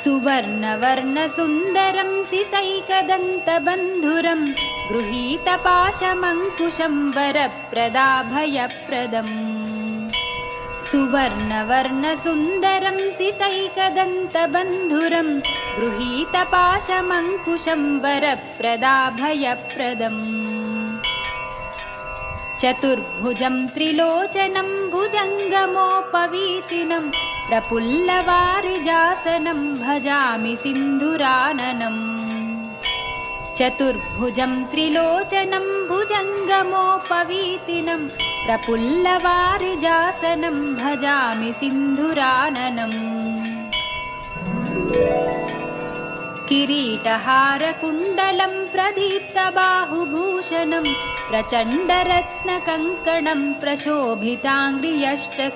सुवर्णवर्णसुन्दरं सितैकदन्तबन्धुरं गृहीतपाशमङ्कुशं वरप्रदाभयप्रदम् सुवर्णवर्णसुन्दरं सितैकदन्तबन्धुरं गृहीतपाशमङ्कुशं वरप्रदाभयप्रदम् चतुर्भुजं त्रिलोचनं भुजङ्गमोपवीतिनं प्रफुल्लवारिजासनं भजामि सिन्धुराननम् चतुर्भुजं त्रिलोचनं भुजङ्गमोपवीतिनं प्रफुल्लवारिजासनं भजामि सिन्धुराननम् किरीटहारकुण्डलं प्रदीप्तबाहुभूषणं प्रचण्डरत्नकङ्कणं प्रशोभिताङ्घ्रियष्टकम्